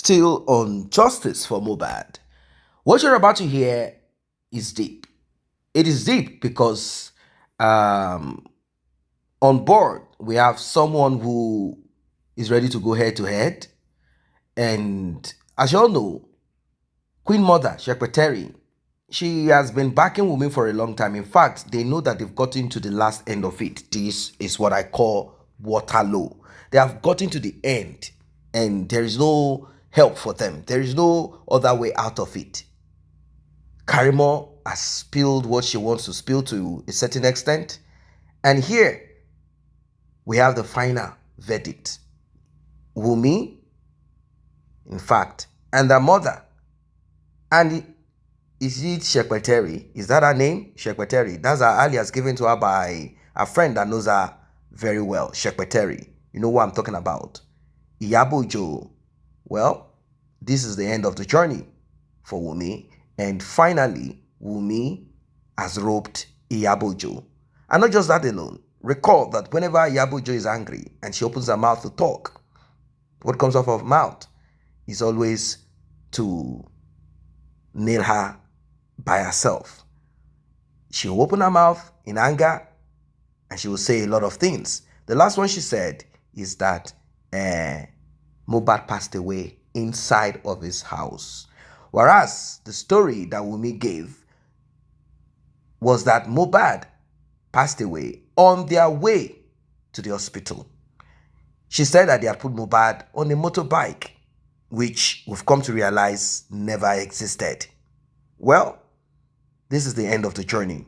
still on justice for Mobad. What you're about to hear is deep. It is deep because um, on board we have someone who is ready to go head to head. And as you all know, Queen Mother, Secretary, she has been backing Wunmi for a long time. In fact, they know that they've gotten to the last end of it. This is what I call Waterloo. They have gotten to the end and there is no help for them. There is no other way out of it. Karimo has spilled what she wants to spill to a certain extent. And here we have the final verdict. Wunmi, in fact, and the mother. And is it Secretary? Is that her name? Secretary. That's her alias given to her by a friend that knows her very well. Secretary. You know what I'm talking about. Iyabo. Well, this is the end of the journey for Wunmi. And finally, Wunmi has roped Iyabo. And not just that alone. Recall that whenever Iyabo is angry and she opens her mouth to talk, what comes off of her mouth is always to nail her by herself. She will open her mouth in anger and she will say a lot of things. The last one she said is that Mobad passed away inside of his house. Whereas the story that Wunmi gave was that Mobad passed away on their way to the hospital. She said that they had put Mobad on a motorbike, which we've come to realize never existed. Well, this is the end of the journey.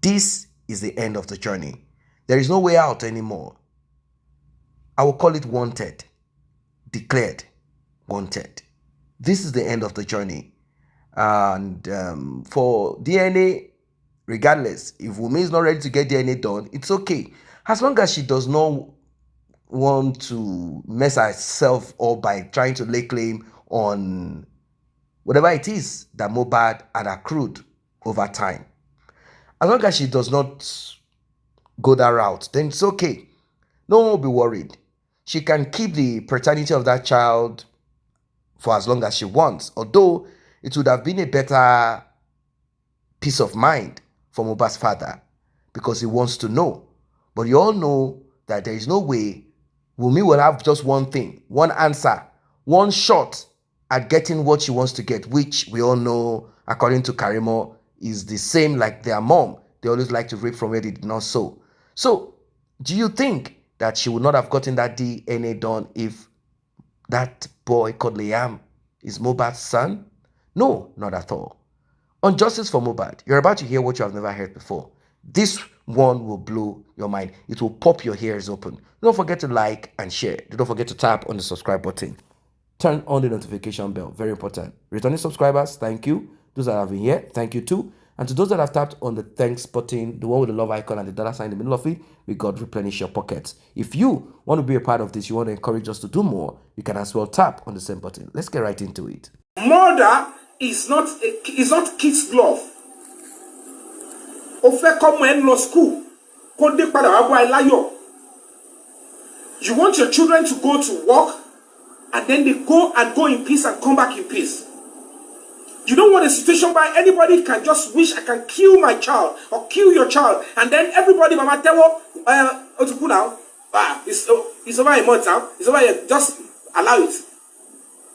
This is the end of the journey. There is no way out anymore. I will call it wanted. Declared wanted. This is the end of the journey. And for DNA, regardless, if Wunmi is not ready to get DNA done, it's okay. As long as she does not want to mess herself up by trying to lay claim on whatever it is that Mobad had accrued over time. As long as she does not go that route, then it's okay. No one will be worried. She can keep the paternity of that child for as long as she wants, although it would have been a better peace of mind for Mobad's father because he wants to know. But you all know that there is no way Wunmi will have just one thing, one answer, one shot at getting what she wants to get, which we all know, according to Karimo, is the same like their mom. They always like to rape from where they did not sow. So, do you think that she would not have gotten that DNA done if that boy called Liam is Mobad's son? No, not at all. On Justice for Mobad, you're about to hear what you have never heard before. This one will blow your mind. It will pop your ears open. Don't forget to like and share. Don't forget to tap on the subscribe button. Turn on the notification bell. Very important. Returning subscribers, thank you. Those that have been here, thank you too. And to those that have tapped on the thanks button, the one with the love icon and the dollar sign in the middle of it, may God replenish your pockets. If you want to be a part of this, you want to encourage us to do more, you can as well tap on the same button. Let's get right into it. Murder is not kid's glove. Ó fẹ́ kọ́mọ ẹ lọ school, kó dé padà wá bọ́ ẹ láyọ̀. You want your children to go to work and then they go in peace and come back in peace. You don't want a situation where anybody can just wish I can kill my child or kill your child and then everybody mama tell now. It's over a month now. It's over here. Just allow it.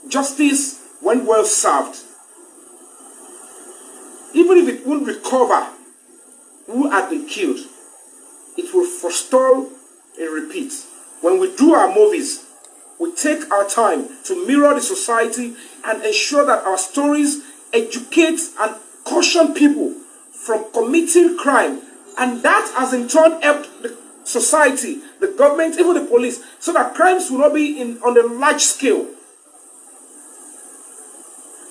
Justice, when well served, even if it won't recover who had been killed, it will forestall a repeat. When we do our movies, we take our time to mirror the society and ensure that our stories educate and caution people from committing crime. And that has in turn helped the society, the government, even the police, so that crimes will not be on a large scale.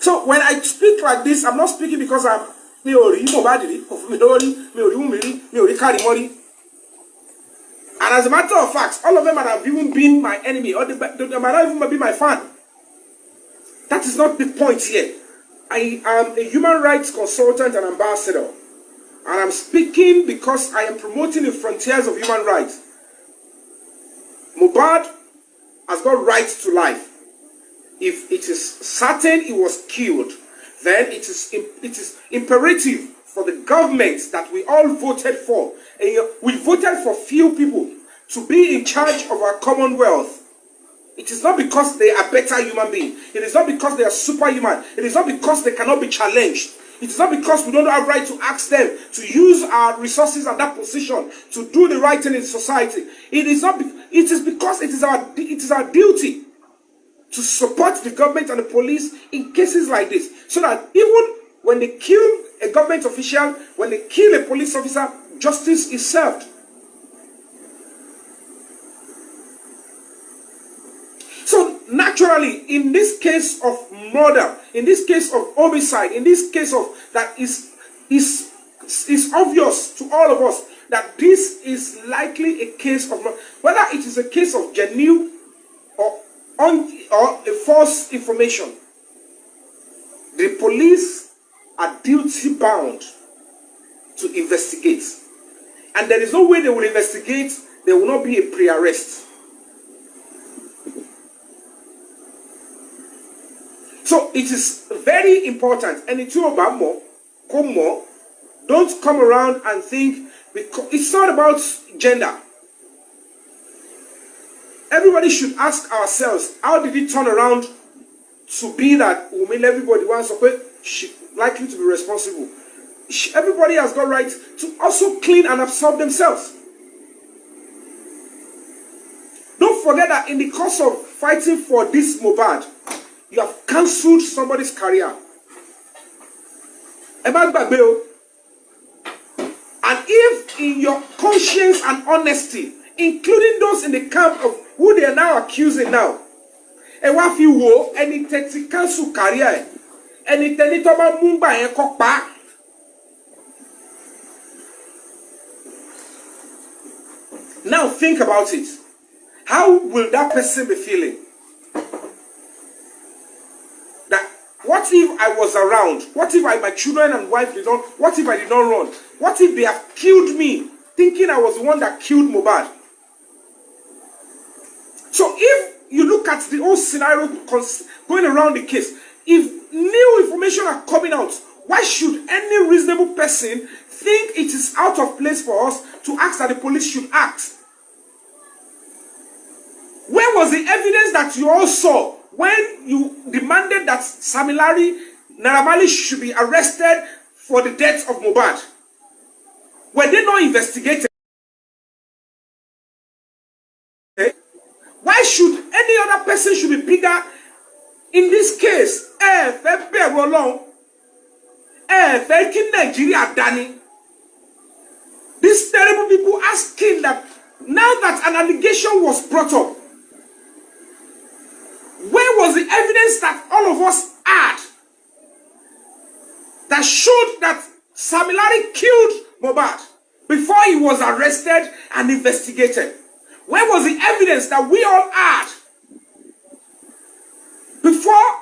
So when I speak like this, I'm not speaking because I'm Mobad, and as a matter of fact, all of them might have even been my enemy, or they might not even be my fan. That is not the point here. I am a human rights consultant and ambassador. And I'm speaking because I am promoting the frontiers of human rights. Mobad has got right to life. if it is certain he was killed, then it is imperative for the government that we all voted for, and we voted for few people to be in charge of our commonwealth. It is not because they are better human beings. It is not because they are superhuman. It is not because they cannot be challenged. It is not because we don't have right to ask them to use our resources at that position to do the right thing in society. It is not. It is because it is our duty to support the government and the police in cases like this, so that even when they kill a government official, when they kill a police officer, justice is served. So naturally, in this case of murder, in this case of homicide, in this case of that is obvious to all of us that this is likely a case of murder. Whether it is a case of genuine or a false information, the police are duty bound to investigate. And there is no way they will investigate, there will not be a pre-arrest. So it is very important. And don't come around and think, because it's not about gender. Everybody should ask ourselves, how did it turn around to be that everybody wants to likely to be responsible? Everybody has got right to also clean and absorb themselves. Don't forget that in the course of fighting for this Mobad, you have cancelled somebody's career. And if in your conscience and honesty, including those in the camp of who they are now accusing now, and what you will, any cancel career, any tenitoba mumba and kokpa. Now think about it. How will that person be feeling? What if I was around? What if my children and wife did not? What if I did not run? What if they have killed me, thinking I was the one that killed Mobad? So if you look at the whole scenario going around the case, if new information are coming out, why should any reasonable person think it is out of place for us to ask that the police should act? Where was the evidence that you all saw when you demanded that Samilari Naramali should be arrested for the death of Mobad? Were they not investigated? Why should any other person should be bigger in this case? These terrible people asking that now that an allegation was brought up, where was the evidence that all of us had that showed that Samilari killed Mobad before he was arrested and investigated? Where was the evidence that we all had before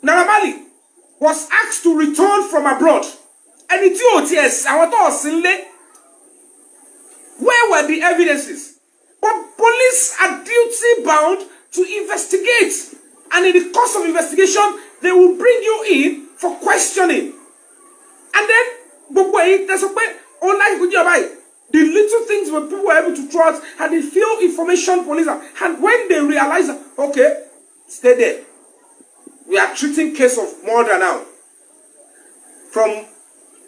Naramali was asked to return from abroad? And it's OTS, where were the evidences? But police are duty bound to investigate, and in the course of investigation they will bring you in for questioning. And then the little things where people were able to throw out, and they feel information police are, and when they realize that, okay, stay there, we are treating case of murder now from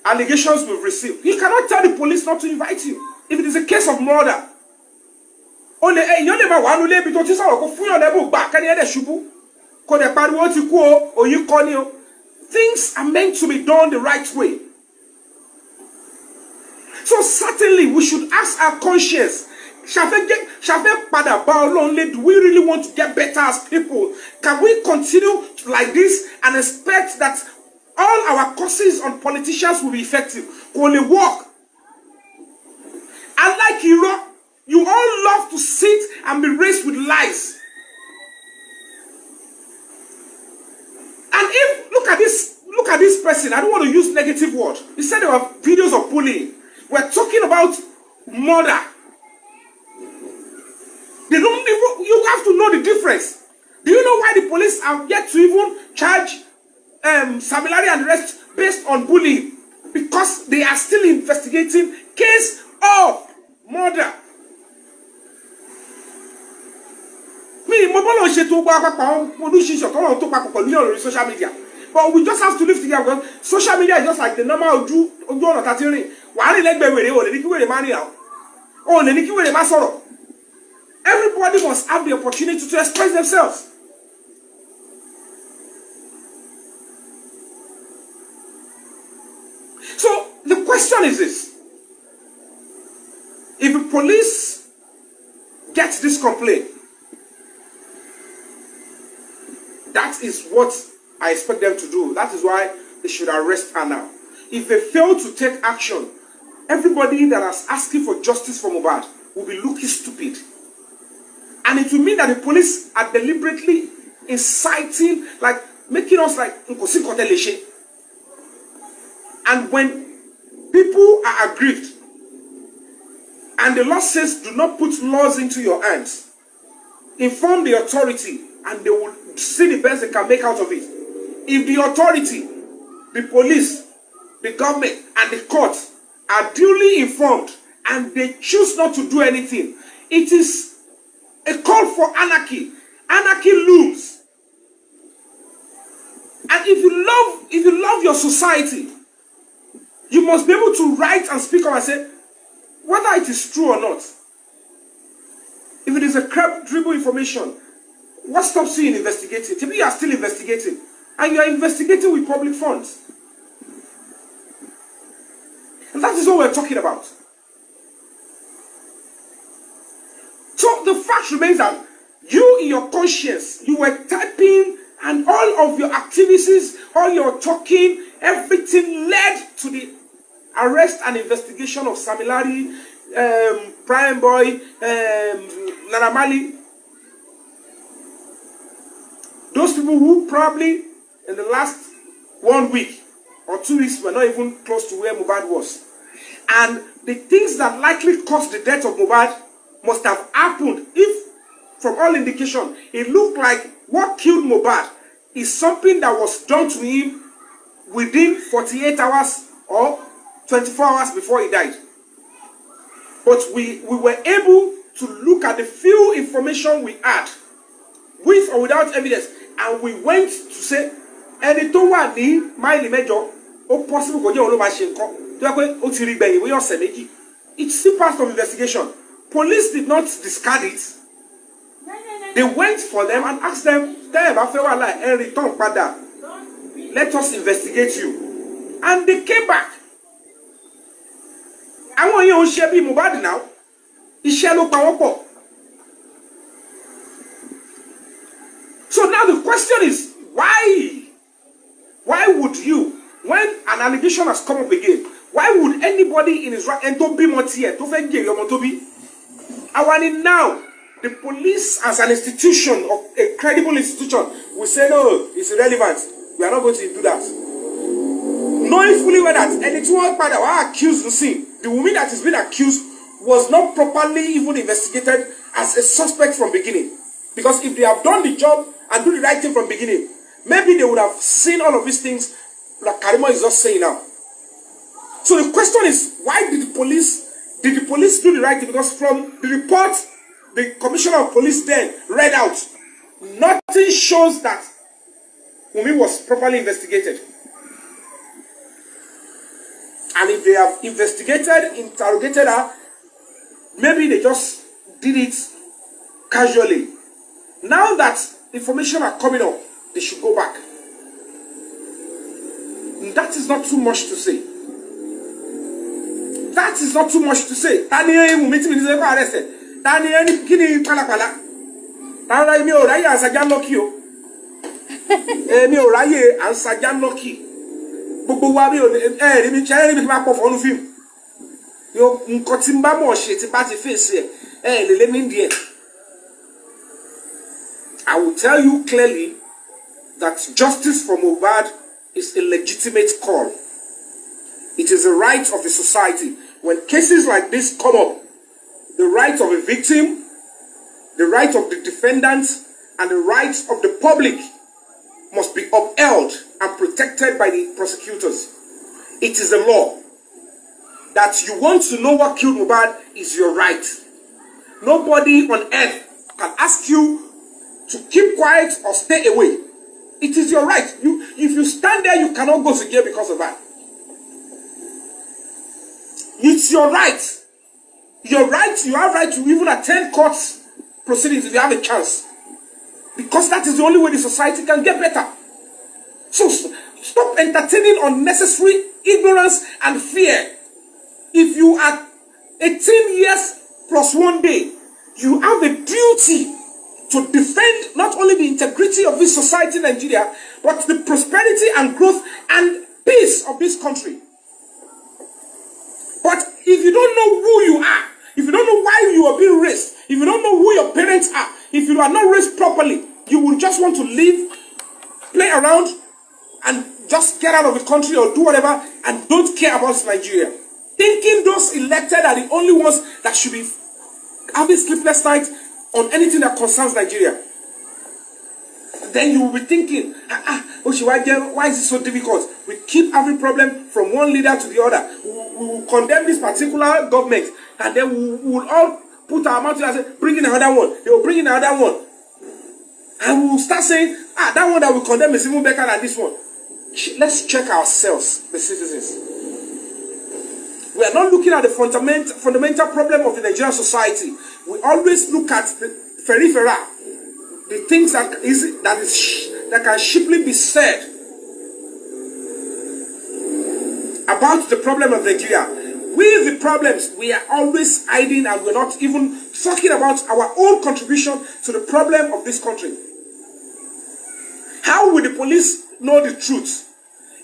allegations we've received. You cannot tell the police not to invite you if it is a case of murder. Things are meant to be done the right way. So certainly we should ask our conscience, do we really want to get better as people? Can we continue like this and expect that all our courses on politicians will be effective? Will they work? Unlike Europe, you all love to sit and be raised with lies. And if, look at this person, I don't want to use negative words. He said there were videos of bullying. We're talking about murder. They don't even, you have to know the difference. Do you know why the police have yet to even charge Samilari and the rest based on bullying? Because they are still investigating case of murder. Me, Mobad ṣe tó gba papa olùṣiṣẹ́ tó tó papọ̀ pẹ̀lú on social media. But we just have to live together because social media is just like the normal ojú ọ̀nà tá ti rìn. Wàá rìn lẹ́gbẹ̀ẹ́ wèrè o lè ní kí wèrè má rìn àwọn. O lè ní kí wèrè má sọ̀rọ̀. Everybody must have the opportunity to express themselves. So the question is this: if the police get this complaint, that is what I expect them to do. That is why they should arrest her now. If they fail to take action, everybody that is asking for justice for Mobad will be looking stupid. And it will mean that the police are deliberately inciting, like making us like and when people are aggrieved and the law says do not put laws into your hands, inform the authority and they will see the best they can make out of it. If the authority, the police, the government and the court are duly informed and they choose not to do anything, it is a call for anarchy. Anarchy looms. And if you love your society, you must be able to write and speak up and say whether it is true or not. If it is a credible information, what stops you in investigating? Maybe you are still investigating, and you are investigating with public funds. And that is what we're talking about. So the fact remains that you, in your conscience, you were typing, and all of your activities, all your talking, everything led to the arrest and investigation of Samilari, Prime Boy, Naramali. Those people who probably in the last 1 week or 2 weeks were not even close to where Mobad was. And the things that likely caused the death of Mobad must have happened if, from all indication, it looked like what killed Mobad is something that was done to him within 48 hours or 24 hours before he died. But we were able to look at the few information we had, with or without evidence, and we went to say, ẹni tó wà ní máìlì mẹ́jọ, ó possible kò jẹ́ òun ló máa ṣe nǹkan, tó yẹ pé ó ti rí gbẹ̀yìn wí ọ̀sẹ̀ méjì. It's still part of investigation. Police did not discard it. They went for them and asked them, let us investigate you. And they came back. I want you to be Mobad now. So now the question is, why? Why would you, when an allegation has come up again, why would anybody in his right and don't be more here to get your motobi? I want it now. The police as an institution, of a credible institution, will say no, it's irrelevant. We are not going to do that. Knowing fully well that anyone accused, the woman that is being accused was not properly even investigated as a suspect from beginning. Because if they have done the job and do the right thing from beginning, maybe they would have seen all of these things like Karima is just saying now. So the question is, why did the police do the right thing? Because from the report the commissioner of police then read out, nothing shows that Wunmi was properly investigated. And if they have investigated, interrogated her, maybe they just did it casually. Now that information are coming up, they should go back. And that is not too much to say. That is not too much to say. Arrested. Gbogbo wa bí ẹ rí mi ṣe rí mi máa pọ̀ fọ́nú fíìmù yo nǹkan tí n bá mọ̀ ṣe tí bá ti fèsì ẹ lè lé mi díẹ̀. I will tell you clearly that justice for Mobad is a legitimate call. It is a right of the society. When cases like this come up, the right of a victim, the right of the defendant, and the rights of the public must be upheld and protected by the prosecutors. It is the law. That you want to know what killed Mobad is your right. Nobody on earth can ask you to keep quiet or stay away. It is your right. If you stand there, you cannot go to jail because of that. It's your right. Your right, you have right to even attend court proceedings if you have a chance. Because that is the only way the society can get better. So stop entertaining unnecessary ignorance and fear. If you are 18 years plus 1 day, you have a duty to defend not only the integrity of this society in Nigeria, but the prosperity and growth and peace of this country. But if you don't know who you are, if you don't know why you are being raised, if you don't know who your parents are, if you are not raised properly, you will just want to live, play around, and just get out of the country or do whatever, and don't care about Nigeria. Thinking those elected are the only ones that should be having sleepless nights on anything that concerns Nigeria. Then you will be thinking, why is it so difficult? We keep having problem from one leader to the other. We will condemn this particular government, and then we will all put our mouth together and say, bring in another one. They will bring in another one. And we will start saying, that one that we condemn is even better than this one. Let's check ourselves, the citizens. We are not looking at the fundamental problem of the Nigerian society. We always look at the peripheral, the things that can cheaply be said about the problem of Nigeria. With the problems, we are always hiding, and we're not even talking about our own contribution to the problem of this country. How will the police know the truth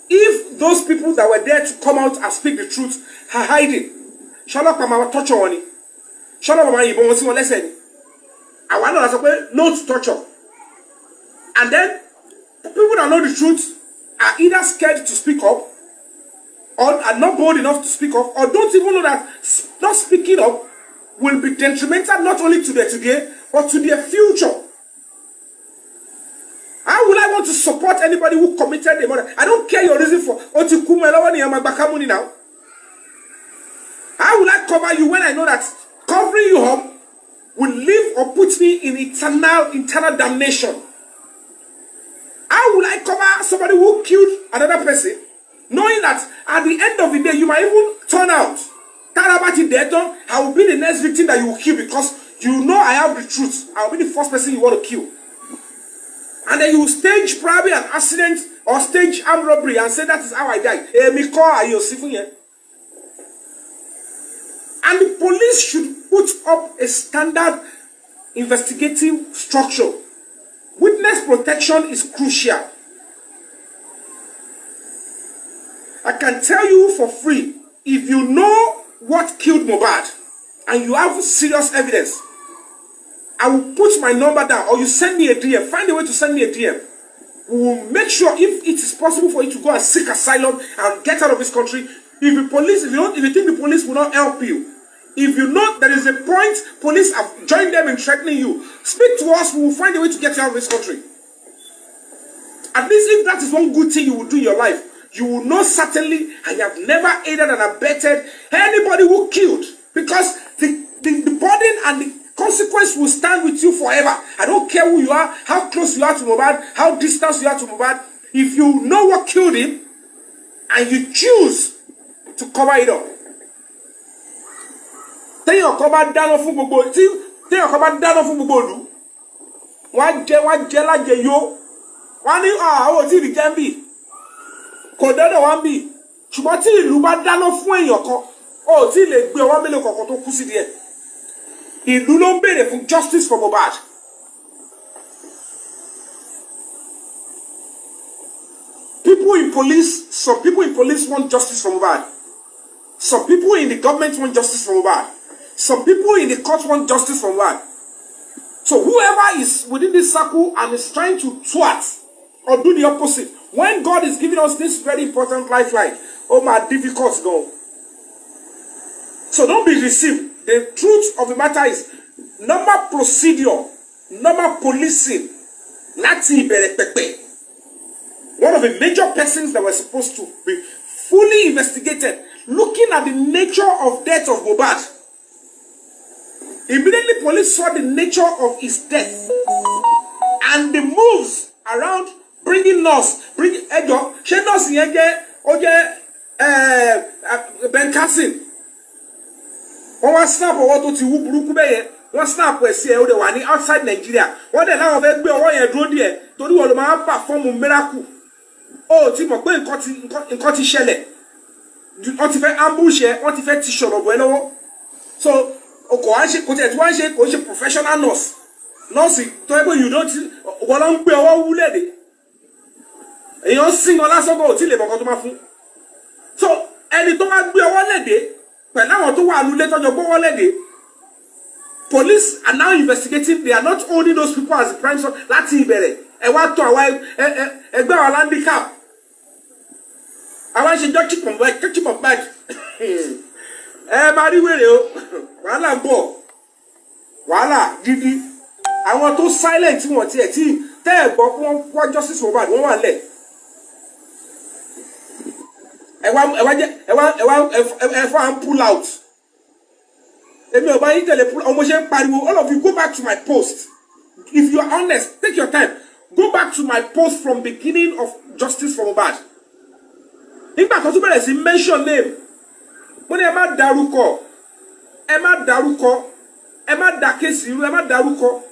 if those people that were there to come out and speak the truth are hiding? Torture one. I want to say no to torture. And then people that know the truth are either scared to speak up, or are not bold enough to speak up, or don't even know that not speaking up will be detrimental not only to their today, but to their future. How will I want to support anybody who committed a murder? I don't care your reason for now. How will I cover you when I know that covering you up will leave or put me in internal damnation? How will I cover somebody who killed another person, knowing that at the end of the day you might even turn out? I will be the next victim that you will kill because you know I have the truth. I will be the first person you want to kill. And then you will stage probably an accident or stage armed robbery and say that is how I died. And the police should put up a standard investigative structure. Witness protection is crucial. I can tell you for free, if you know what killed Mobad and you have serious evidence, I will put my number down, or you send me a DM. Find a way to send me a DM. We will make sure if it is possible for you to go and seek asylum and get out of this country. If the police, if you think the police will not help you, if you know there is a point police have joined them in threatening you, speak to us. We will find a way to get you out of this country. At least if that is one good thing you will do in your life, you will know certainly, and you have never aided and abetted anybody who killed, because the burden and the consequence will stand with you forever. I don't care who you are, how close you are to Mobad, how distant you are to Mobad. If you know what killed him and you choose to cover it up, then you cover down fún gbogbo tí téèyàn kan bá dáná fún gbogbo ìlú, wọ́n jẹ lájẹ yó, wọ́n ní àwọn tí ì jẹ ń bì kò dọ́dọ̀ wọ́n ń bì, ṣùgbọ́n tí ìlú bá dáná fún èèyàn kan ó tí lè gbé ọwọ́ mélòó kankan tó kú sí díẹ̀. Ìlú ló ń béèrè fún justice for Mobad. Some people in police want justice for Mobad. Some people in the government want justice for Mobad. Some people in the court want justice for Mobad. So whoever is within this circle and is trying to thwart or do the opposite, when God is giving us this very important lifeline, oh my difficult go. So don't be deceived. The truth of the matter is normal procedure, normal policing Láti ìbẹ̀rẹ̀ pẹ̀pẹ̀. One of the major persons that were supposed to be fully investigated, looking at the nature of death of Mobad. Immediately police saw the nature of his death and the moves around bringing nurse, bringing Ejo, she nurse yẹn Ben Carson. Wọ́n wá snap ọwọ́ tó ti wú burúkú bẹ́ẹ̀ yẹn. Wọ́n snap ẹ̀ sí ẹ̀ ó dẹ̀ wà ní outside Nigeria. Wọ́n dẹ̀ láwọn fẹ́ gbé ọwọ́ yẹn dúró díẹ̀ torí wọ́n ló máa ń perform miracle. Ó ti mọ̀ pé nǹkan ti ṣẹlẹ̀. Wọ́n ti fẹ́ ambush ẹ̀, wọ́n ti fẹ́ ti ṣọ̀rọ̀ bọ̀ ẹ́ lọ́wọ́. So kò wá ṣe kò tẹ̀ tí wọ́n ṣe kò ṣe professional nurse. Nurse tó yẹ pé you don't wọ́n lọ ń gbé ọwọ́ wúlẹ̀ dé. Èèyàn sìn wọn lásán kò tí lè mọ̀ kan tó máa fún. So ẹni tó máa gbé ọwọ́ lẹ́dẹ̀ẹ́ pẹ̀lú àwọn tó wà lulẹ̀ tọ́jọ́ gbówó lẹ́dẹ̀ẹ́. Police are now investigating. They are not holding those people as the prime suspect. Láti ìbẹ̀rẹ̀ ẹ wá tọ̀ àwa ẹgbẹ́ àwọn handicap. Àwọn ṣe jọ́ chip of bag. Ẹ máa rí wèrè o. Wàhálà ń bọ̀. Wàhálà gidi. Àwọn tó silent wọn tiẹ̀ tí tẹ́ ẹ̀ gbọ́ fún wọn justice Mohbad wọ́n wà lẹ̀. Ẹ wá pull out. Èmi ò bá yín tẹ̀lé pull out. Ọmọ ṣe ń pariwo. All of you go back to my post. If you are honest, take your time. Go back to my post from beginning of justice for Mobad. Nígbà kan tó bẹ̀rẹ̀ sí mention name. Mo ní ẹ má dárúkọ. Ẹ má dárúkọ. Ẹ má dá kéèsì irú. Ẹ má dárúkọ.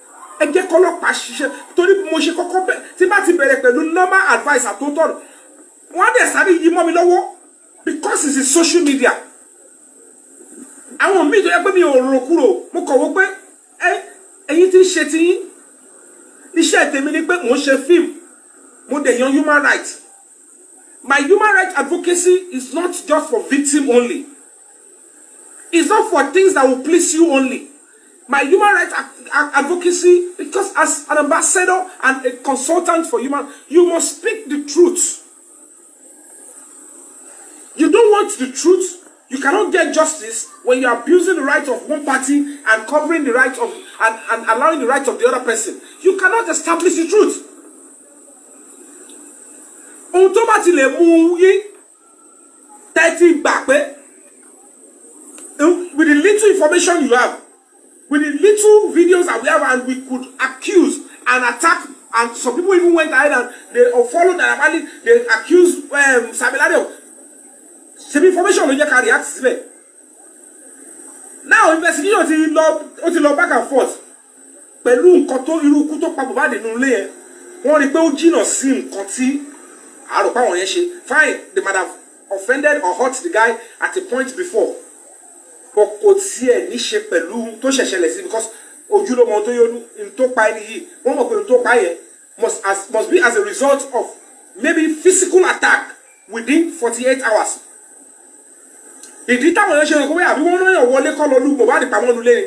Ẹ jẹ́ kọ́lọ́pàá ṣiṣẹ́. Torí mo ṣe kọ́kọ́ bẹ̀. Tí bá ti bẹ̀rẹ̀ pẹ̀lú normal advice àtótọ́. Wọ́n á dẹ̀ sáré yí mọ́ mi lọ́wọ́. Because it's in social media. Àwọn míì tó yẹ pé mi ò rò kúrò. Mo kọ̀ wó pé ẹ̀yin tí ń ṣe ti yín. Iṣẹ́ tèmi ni pé mò ń ṣe fíìmù. Mo dẹ̀ yan human rights. My human rights advocacy is not just for victim only. It's not for things that will please you only. My human rights advocacy, because as an ambassador and a consultant for human, you must speak the truth. You don't want the truth. You cannot get justice when you are abusing the right of one party and covering the right of and allowing the right of the other person. You cannot establish the truth. Ohun tó bá ti lè mú yín tẹ́tí gbà pé with the little information you have, with the little videos that we have, and we could accuse and attack, and some people even went ahead and they followed that. They accused Sabilade. Some information ló jẹ́ ká react síbẹ̀. Now investigation ti lọ back and forth pẹ̀lú nǹkan tó irú ikú tó pa Mohbad nínú ilé yẹn. Wọ́n rí pé ó jìnnà sí nǹkan tí àròpá wọn yẹn ṣe. Fine, they might have offended or hurt the guy at a point before. But kò tiẹ̀ ní ṣe pẹ̀lú tó ṣẹ̀ṣẹlẹ̀ sí, because ojúlówó tó yọnu tó pa ẹni yìí wọ́n mọ̀ pé tó pa yẹn must be as a result of maybe physical attack within 48 hours. Ìdí táwọn èèyàn ṣe rò pé àbí wọ́n náà wọlé kọ́ lọ lú Mohbad pamọ́ nulẹ̀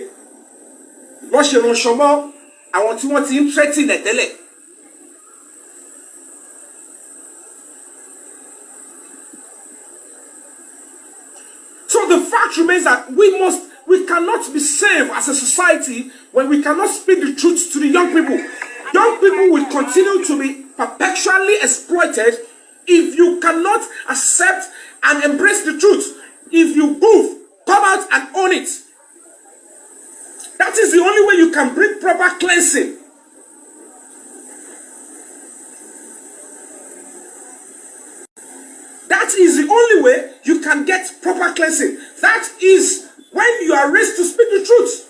ni wọ́n ṣe ránṣọ mọ́ àwọn tí wọ́n ti ń threaten ẹ̀ tẹ́lẹ̀. So the fact remains that we cannot be safe as a society when we cannot speak the truth to the young people. Young people will continue to be perpetually exploited if you cannot accept and embrace the truth. If you move, come out and own it. That is the only way you can bring proper cleansing. That is the only way you can get proper cleansing. That is when you are raised to speak the truth.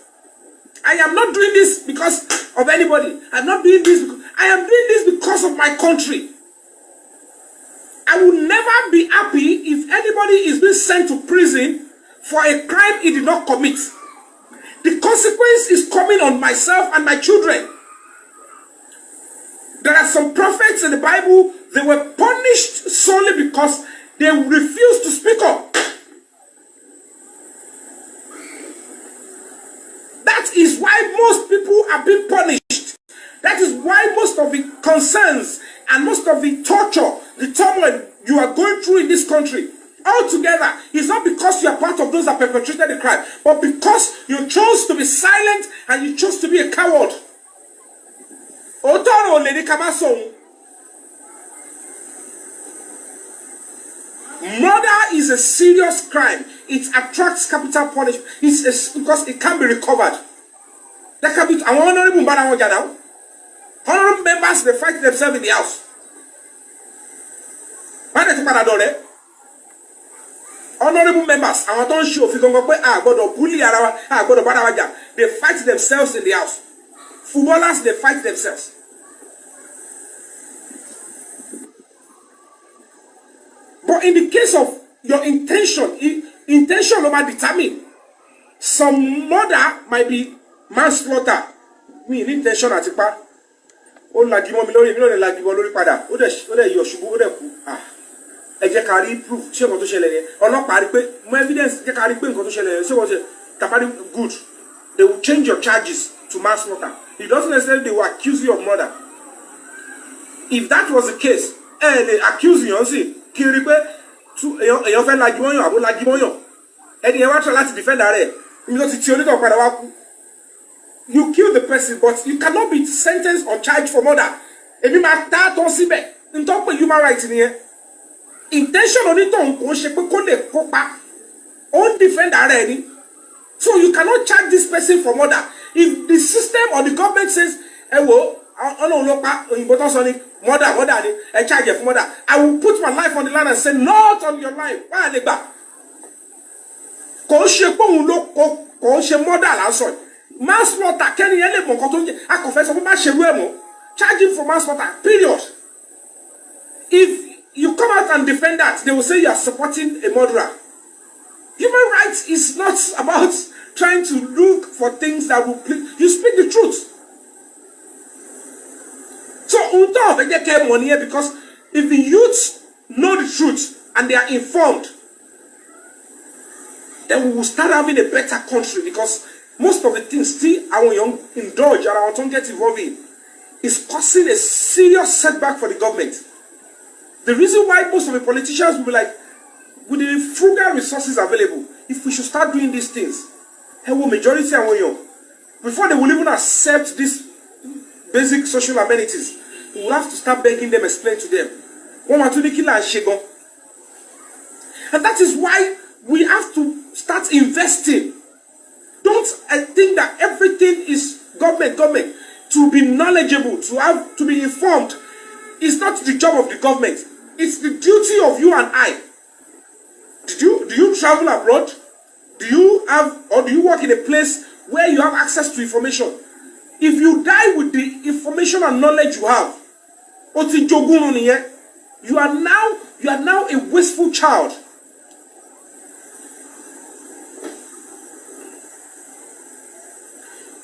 I am not doing this because of anybody. I'm not doing this because I am doing this because of my country. I will never be happy if anybody is being sent to prison for a crime he did not commit. The consequence is coming on myself and my children. There are some prophets in the Bible, they were punished solely because they refused to speak up. That is why most people are being punished. That is why most of the concerns and most of the torture, the turmoil you are going through in this country, altogether, is not because you are part of those that perpetrated the crime, but because you chose to be silent and you chose to be a coward. Otoro lady Kamasong. Murder is a serious crime. It attracts capital punishment. Because it can be recovered. That can be. Honorable members, they fight themselves in the house. Honorable members, I don't show if you don't go bully they fight themselves in the house. Footballers, they fight themselves. But in the case of your intention over determine. Some murder might be manslaughter. Me intention at pa. O la gimo mi lórí la gimo lórí padà. O de yo ṣubú o de kú. Ah. Ẹ jẹ́ ká rí proof ṣé nǹkan tó ṣẹlẹ̀ yẹn. Ọlọ́pàá rí pé mo evidence jẹ́ ká rí pé nǹkan tó ṣẹlẹ̀ yẹn. Ṣé wọ́n ṣe tapari good. They will change your charges to manslaughter. It doesn't necessarily they will accuse you of murder. If that was the case, they accuse you see. Kí rí pé èèyàn fẹ́ lagi mọ́yàn àbó lagi mọ́yàn. Ẹni yẹn wá try láti defend rẹ̀. You kill the person, but you cannot be sentenced or charged for murder. Ebi ma ta ton síbẹ̀. Nto pe human rights ni yẹn. Intention oni ton kò ṣe pé kó lè kópa. Ó defend ara ẹni. So you cannot charge this person for murder. If the system or the government says, "Ẹ wo, Ọlọ́run ló pa òyìnbó tó sọ ni murder ni, ẹ charge for murder." I will put my life on the line and say, "Not on your life." Why le gba? Kò ṣe pé òun ló kò ṣe murder lásán. Manslaughter kẹ́ni yẹn lè mọ̀ nǹkan tó ń jẹ́ akọ̀fẹ́sọ fún má ṣe rú ẹ̀ mọ́. Charge him for manslaughter, period. If you come out and defend that, they will say you are supporting a murderer. Human rights is not about trying to look for things that will please. You speak the truth. So, they get money here because if the youths know the truth and they are informed, then we will start having a better country because most of the things still our young indulge and our don't get involved in is causing a serious setback for the government. The reason why most of the politicians will be like, with the frugal resources available, if we should start doing these things, majority our young, before they will even accept these basic social amenities, we will have to start begging them, explain to them. And that is why we have to start investing. Don't think that everything is government. To be knowledgeable, to be informed, is not the job of the government. It's the duty of you and I. Do you travel abroad? Do you work in a place where you have access to information? If you die with the information and knowledge you have, you are now a wasteful child.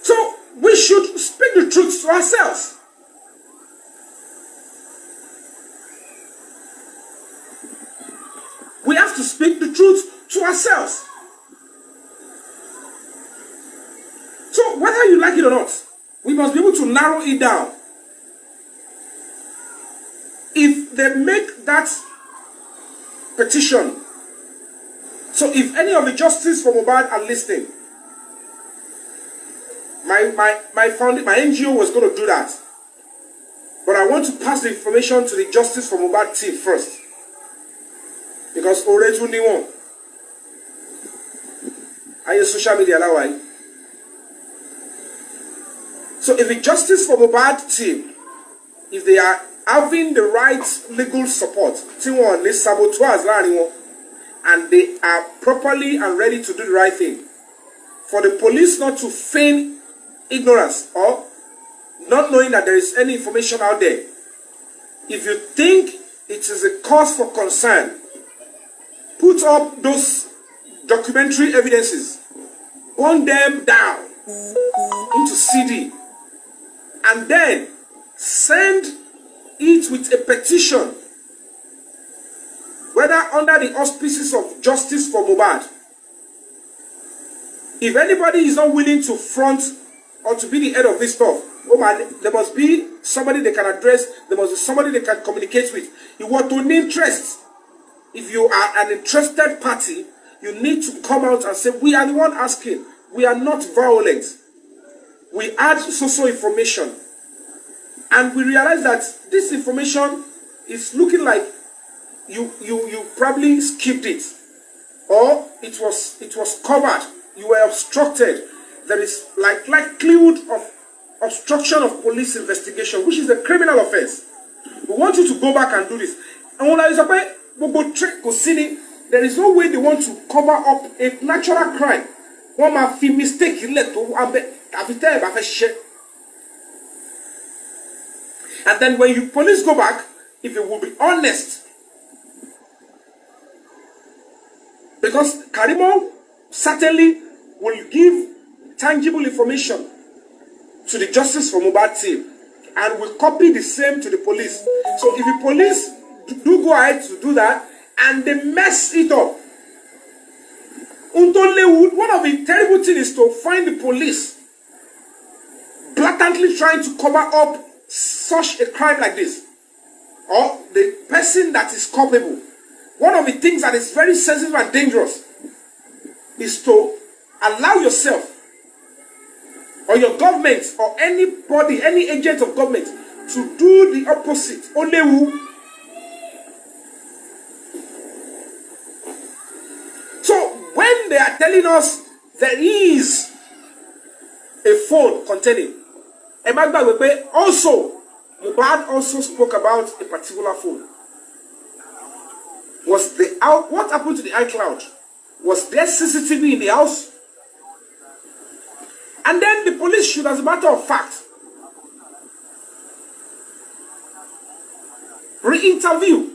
So we should speak the truth to ourselves. We have to speak the truth to ourselves. So whether you like it or not, we must be able to narrow it down. If they make that petition, so if any of the justices for Mobad are listening, my NGO was going to do that. But I want to pass the information to the Justice for Mobad team first. Because already we know. I use social media that way. So if the Justice for Mobad team, if they are having the right legal support, and they are properly and ready to do the right thing, for the police not to feign ignorance or not knowing that there is any information out there. If you think it is a cause for concern, put up those documentary evidences, burn them down into CD, and then send it with a petition, whether under the auspices of Justice for Mobad. If anybody is not willing to front or to be the head of this stuff, there must be somebody they can address, there must be somebody they can communicate with. You want to interest. If you are an interested party, you need to come out and say, we are the one asking. We are not violent. We add social information. And we realized that this information is looking like you probably skipped it, or it was covered. You were obstructed. There is likelihood of obstruction of police investigation, which is a criminal offense. We want you to go back and do this. And when I say there is no way they want to cover up a natural crime. One man feel mistake in let to and then when you police go back, if you will be honest, because Karimo certainly will give tangible information to the Justice for Mobad team and will copy the same to the police. So if the police do go ahead to do that and they mess it up, one of the terrible things is to find the police blatantly trying to cover up such a crime like this, or the person that is culpable. One of the things that is very sensitive and dangerous is to allow yourself or your government or anybody, any agent of government, to do the opposite. Only who. So when they are telling us there is a phone containing, also Mobad also spoke about a particular phone. Was the what happened to the iCloud? Was there CCTV in the house? And then the police should, as a matter of fact, re-interview.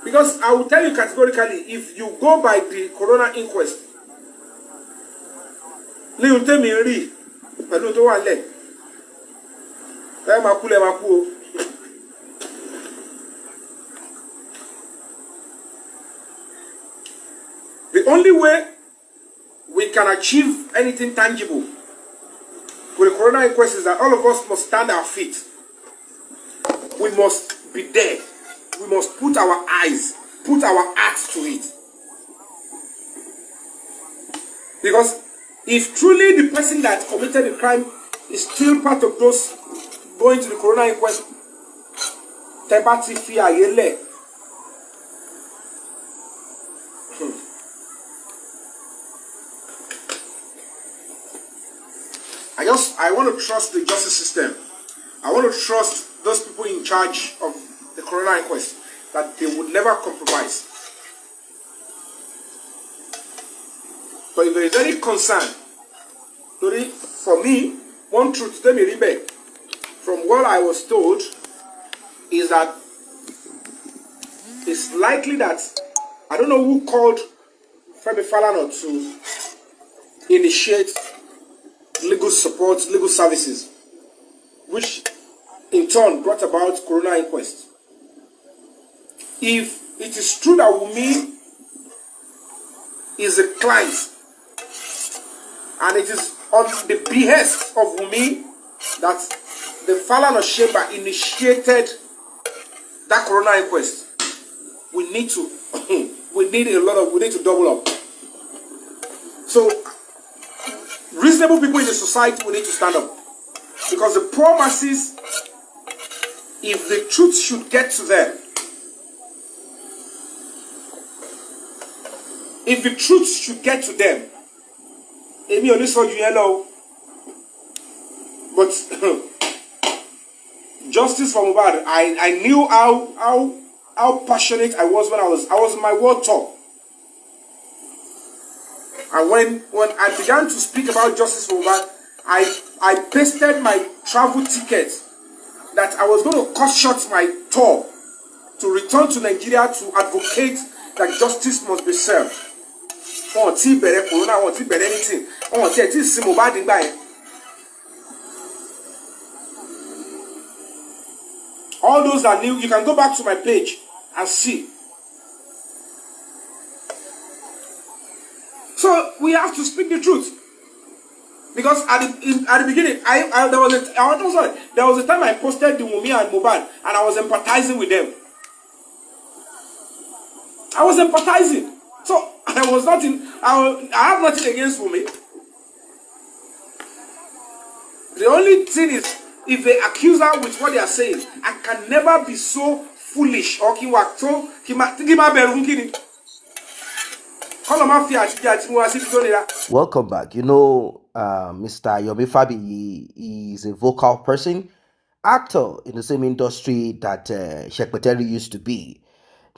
Because I will tell you categorically, if you go by the Corona Inquest, the only way we can achieve anything tangible with the Corona Inquest is that all of us must stand our feet. We must be there. We must put our eyes, put our hearts to it. Because if truly the person that committed the crime is still part of those going to the Corona Inquest, I want to trust the justice system. I want to trust those people in charge of the Corona Inquest that they would never compromise. But if there is any concern, for me, one truth, from what I was told, is that it's likely that, I don't know who called Femi Falana to initiate legal support, legal services, which in turn brought about Corona Inquest. If it is true that Wunmi is a client, and it is on the behest of Wunmi that the Falana Sheba initiated that Corona Inquest, we need to we need to double up. So reasonable people in the society will need to stand up, because the poor masses, if the truth should get to them, Amy only saw you yellow, but justice for Mobad, I knew how passionate I was when I was in my world tour. And when I began to speak about justice for Mobad, I pasted my travel ticket that I was going to cut short my tour to return to Nigeria to advocate that justice must be served. Corona, anything. All those that knew, you can go back to my page and see. So we have to speak the truth, because at the beginning, there was a time I posted the Wunmi and Mobad, and I was empathizing with them. I was empathizing. So I was not in. I have nothing against Wunmi. The only thing is, If they accuse her with what they are saying, I can never be so foolish or Welcome back. Mr. Yomi Fabi he is a vocal person, actor in the same industry that Sheikh Paternity used to be.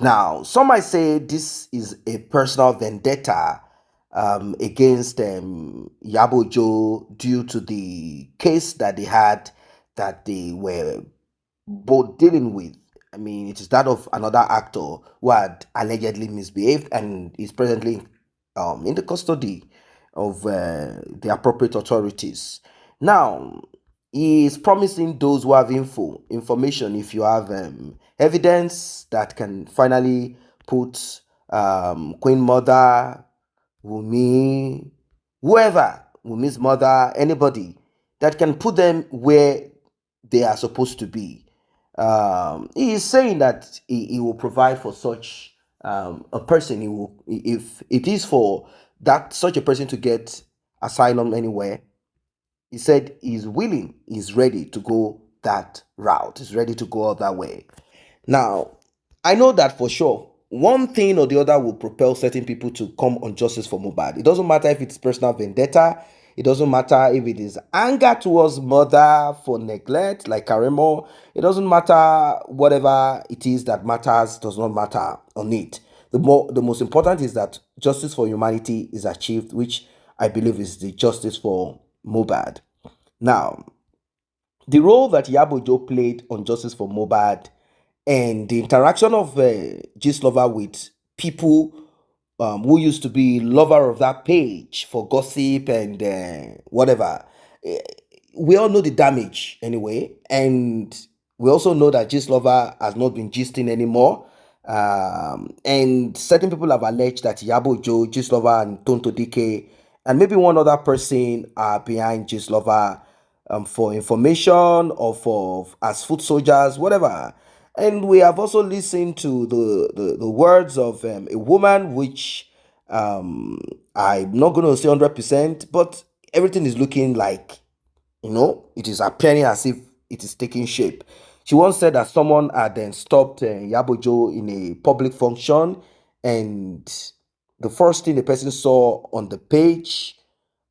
Now, some might say this is a personal vendetta against Iyabo Joe due to the case that they had that they were both dealing with. I mean, it is that of another actor who had allegedly misbehaved and is presently in the custody of the appropriate authorities. Now, he is promising those who have information, if you have evidence that can finally put Queen Mother, Wunmi, whoever, Wunmi's mother, anybody that can put them where they are supposed to be. He is saying that he will provide for such a person. He will, if it is for that such a person to get asylum anywhere. He said he's willing, he's ready to go that route. He's ready to go all that way. Now, I know that for sure. One thing or the other will propel certain people to come on justice for Mobad. It doesn't matter if it's personal vendetta. It doesn't matter if it is anger towards mother for neglect, like Karemo. It doesn't matter whatever it is that matters. Does not matter on it. The most important is that justice for humanity is achieved, which I believe is the justice for Mobad. Now, the role that Iyabo played on Justice for Mobad and the interaction of Gist Lover with people who used to be lover of that page for gossip and whatever. Eh, We all know the damage anyway, and we also know that Gist Lover has not been gisting anymore. And certain people have alleged that Yabo Joe, Gist Lover, and Tonto DK, and maybe one other person are behind Gist Lover for information or for as foot soldiers, whatever. And we have also listened to the words of a woman, which I'm not going to say 100%, but everything is looking like, it is appearing as if it is taking shape. She once said that someone had then stopped Yabojo in a public function, and the first thing the person saw on the page,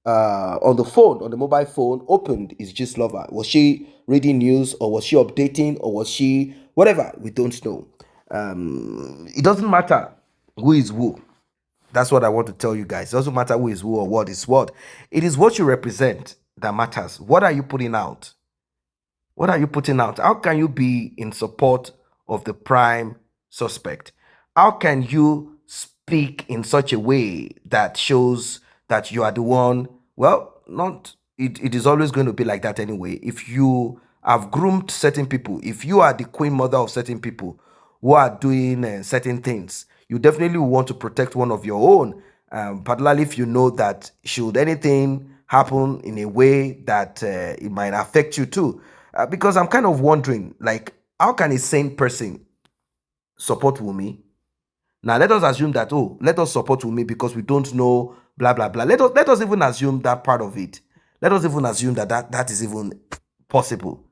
on the phone, on the mobile phone, opened is just lover. Was she reading news, or was she updating, or was she whatever? We don't know. It doesn't matter who is who. That's what I want to tell you guys. It doesn't matter who is who or what is what. It is what you represent that matters. What are you putting out? What are you putting out? How can you be in support of the prime suspect? How can you speak in such a way that shows that you are the one? Well, not it is always going to be like that anyway. If you have groomed certain people, if you are the queen mother of certain people who are doing certain things, you definitely want to protect one of your own, particularly if you know that should anything happen in a way that it might affect you too. Because I'm kind of wondering, like, how can a sane person support Wumi? Now, let us assume that, oh, let us support Wumi because we don't know, blah, blah, blah. Let us even assume that part of it. Let us even assume that is even possible.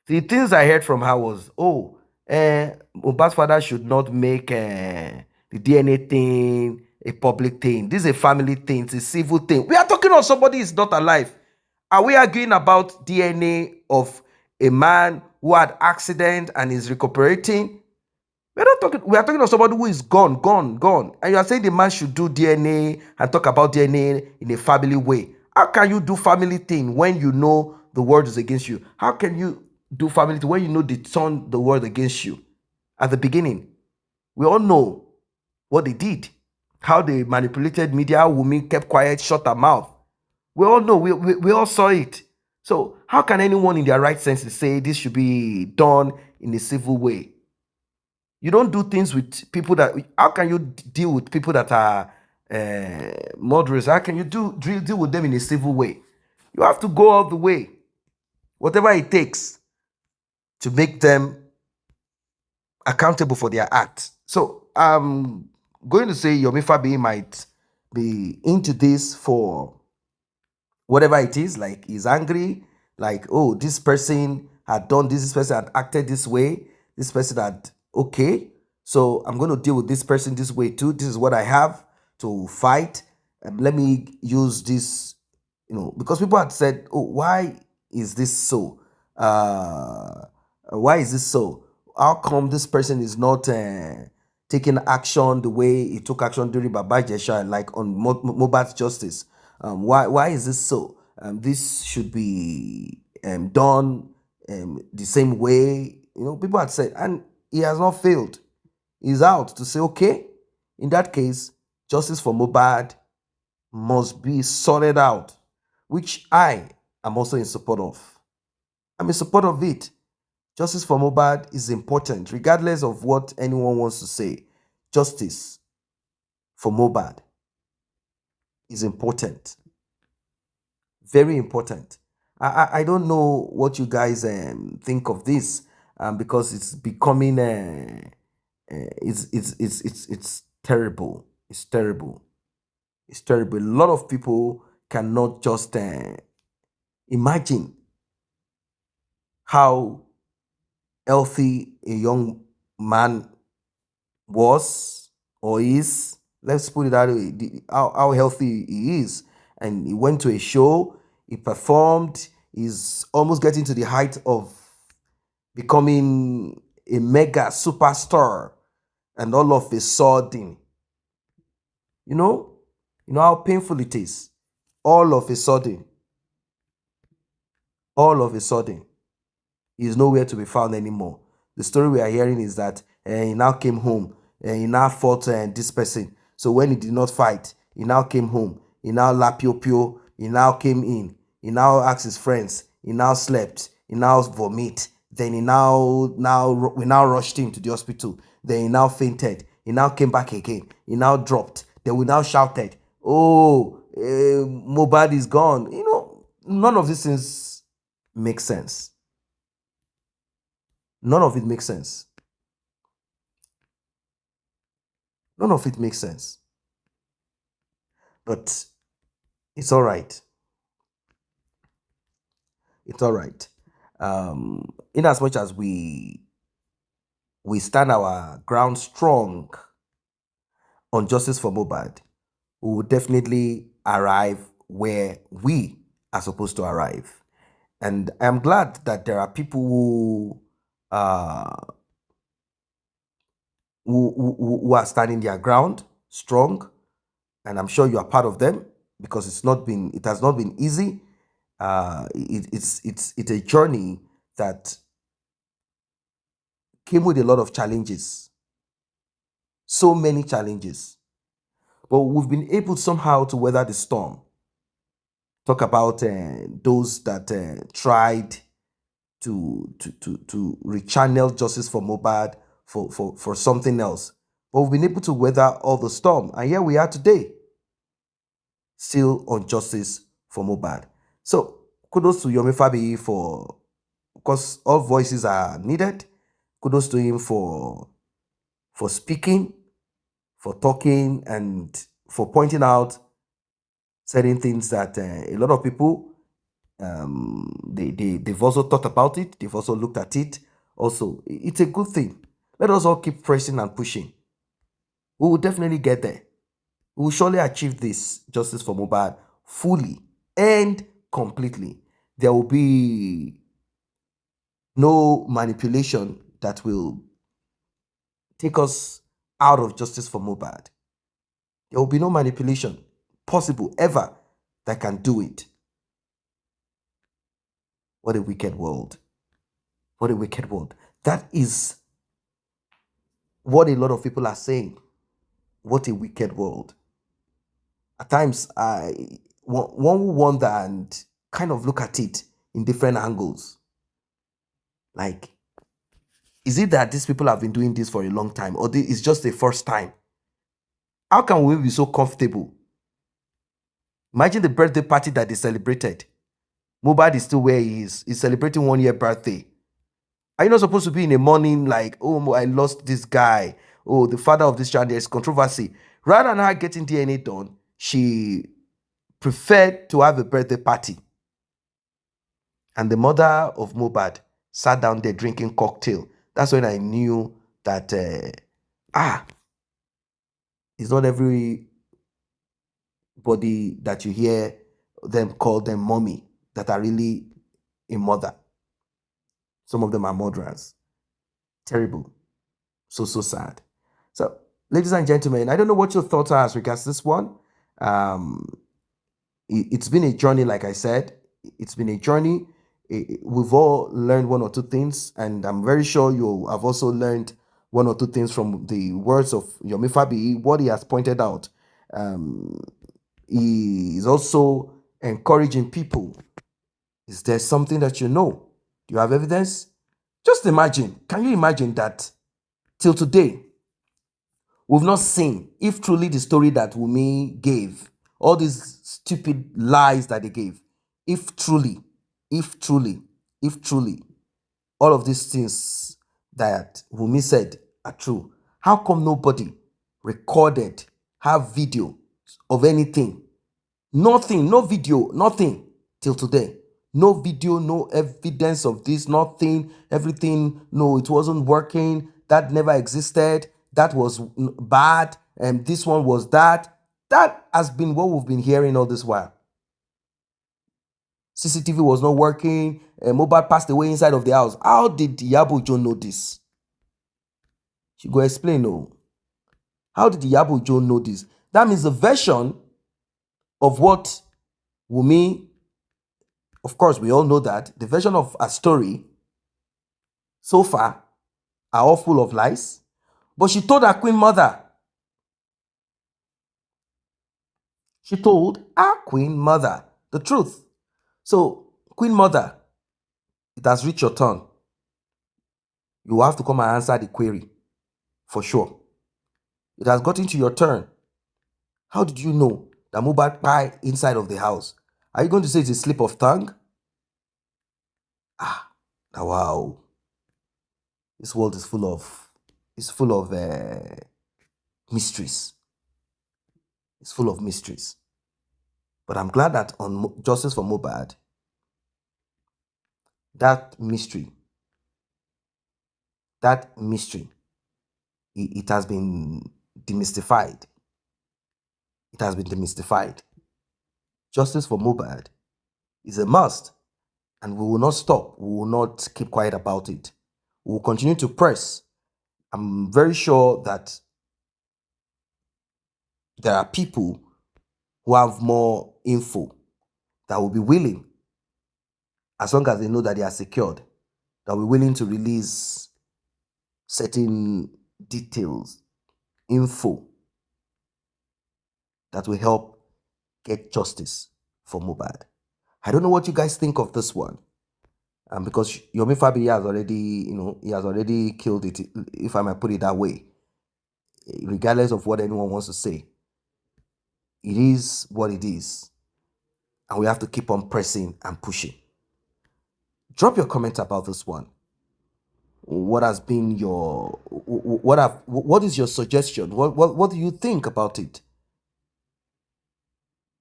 The things I heard from her was, oh, Mobad's father should not make the DNA thing a public thing. This is a family thing. It's a civil thing. We are talking of somebody is not alive. Are we arguing about DNA of a man who had accident and is recuperating? We're not talking. We are talking of somebody who is gone, gone, gone. And you are saying the man should do DNA and talk about DNA in a family way. How can you do family thing when you know the word is against you? How can you do family thing when you know they turned the word against you at the beginning? We all know what they did, how they manipulated media, how Wunmi kept quiet, shut her mouth. We all know, we all saw it. So how can anyone in their right senses say this should be done in a civil way? You don't do things with people that. How can you deal with people that are murderers? How can you deal with them in a civil way? You have to go all the way, whatever it takes, to make them accountable for their act. So I'm going to say Yomi Fabi might be into this for whatever it is. Like he's angry Like, oh, this person had done this person had acted this way, this person had, okay, so I'm going to deal with this person this way too. This is what I have to fight. Let me use this, because people had said, oh, why is this so? Why is this so? How come this person is not taking action the way he took action during Baba Jesha, like on Mobad's justice? Why is this so? This should be done the same way. People had said, and he has not failed. He's out to say, okay, in that case, justice for Mobad must be sorted out, which I am also in support of. I'm in support of it. Justice for Mobad is important, regardless of what anyone wants to say. Justice for Mobad is important, very important. I don't know what you guys think of this, because it's becoming it's terrible. It's terrible. It's terrible. A lot of people cannot just imagine how healthy a young man was or is. Let's put it that way. How healthy he is. And he went to a show, he performed, he's almost getting to the height of becoming a mega superstar. And all of a sudden, you know, how painful it is. All of a sudden, all of a sudden, he is nowhere to be found anymore. The story we are hearing is that he now came home and he now fought this person. So when he did not fight, he now came home. He now la pio pio. He now came in. He now asked his friends. He now slept. He now vomit. Then we now rushed him to the hospital. Then he now fainted. He now came back again. He now dropped. Then we now shouted, "Oh, Mobad is gone." None of these things make sense. None of it makes sense. None of it makes sense. But it's all right. It's all right. In as much as we stand our ground strong on justice for Mobad, we will definitely arrive where we are supposed to arrive. And I'm glad that there are people uh, who are standing their ground strong, and I'm sure you are part of them, because it has not been easy. It's a journey that came with a lot of challenges, so many challenges, but we've been able somehow to weather the storm. Talk about those that tried to rechannel justice for Mobad for something else, but we've been able to weather all the storm, and here we are today, still on justice for Mobad. So kudos to Yomi Fabi for, because all voices are needed. Kudos to him for speaking, for talking, and for pointing out certain things that a lot of people they've also thought about it. They've also looked at it. Also, it's a good thing. Let us all keep pressing and pushing. We will definitely get there. We will surely achieve this justice for Mobad fully and completely. There will be no manipulation that will take us out of justice for Mobad. There will be no manipulation possible ever that can do it. What a wicked world. What a wicked world. That is what a lot of people are saying. What a wicked world. At times, one will wonder and kind of look at it in different angles. Like, is it that these people have been doing this for a long time, or it's just the first time? How can we be so comfortable? Imagine the birthday party that they celebrated. Mobad is still where he is. He's celebrating 1 year birthday. Are you not supposed to be in a morning like, oh, I lost this guy. Oh, the father of this child, there's controversy. Rather than her getting DNA done, she preferred to have a birthday party. And the mother of Mobad sat down there drinking cocktail. That's when I knew that, it's not everybody that you hear them call them mommy that are really a mother. Some of them are murderers. Terrible. So sad. So, ladies and gentlemen, I don't know what your thoughts are as regards this one. Um, it's been a journey, like I said. It's been a journey. We've all learned one or two things, and I'm very sure you have also learned one or two things from the words of Yomi Fabi, what he has pointed out. Um, he is also encouraging people. Is there something that you know? Do you have evidence? Just imagine. Can you imagine that till today, we've not seen if truly the story that Wunmi gave, all these stupid lies that they gave, if truly, if truly, if truly, all of these things that Wunmi said are true, how come nobody recorded, have video of anything? Nothing, no video, nothing till today. No video, no evidence of this, nothing, everything. No, it wasn't working. That never existed. That was bad. And this one was that. That has been what we've been hearing all this while. CCTV was not working. Mobad passed away inside of the house. How did Iyabo know this? She go explain, no. How did Iyabo know this? That means the version of what Wunmi, of course, we all know that the version of a story so far are all full of lies. But she told her queen mother. She told her queen mother the truth. So, queen mother, it has reached your turn. You have to come and answer the query for sure. It has gotten to your turn. How did you know that Mobad pie inside of the house? Are you going to say it's a slip of tongue? Wow. This world is full of mysteries. It's full of mysteries. But I'm glad that on Justice for Mobad, that mystery, it has been demystified. It has been demystified. Justice for Mobad is a must, and we will not stop. We will not keep quiet about it. We will continue to press. I'm very sure that there are people who have more info that will be willing, as long as they know that they are secured, that will be willing to release certain details, info that will help get justice for Mobad. I don't know what you guys think of this one. Because Yomi Fabi has already, he has already killed it, if I might put it that way. Regardless of what anyone wants to say, it is what it is. And we have to keep on pressing and pushing. Drop your comment about this one. What has been your, what is your suggestion? What do you think about it?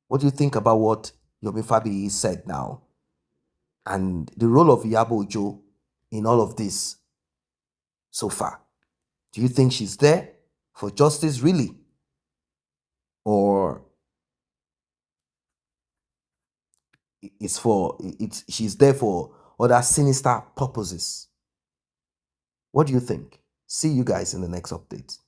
What do you think about what Yomi Fabi said now? And the role of Iyabo in all of this so far. Do you think she's there for justice really? Or she's there for other sinister purposes? What do you think? See you guys in the next update.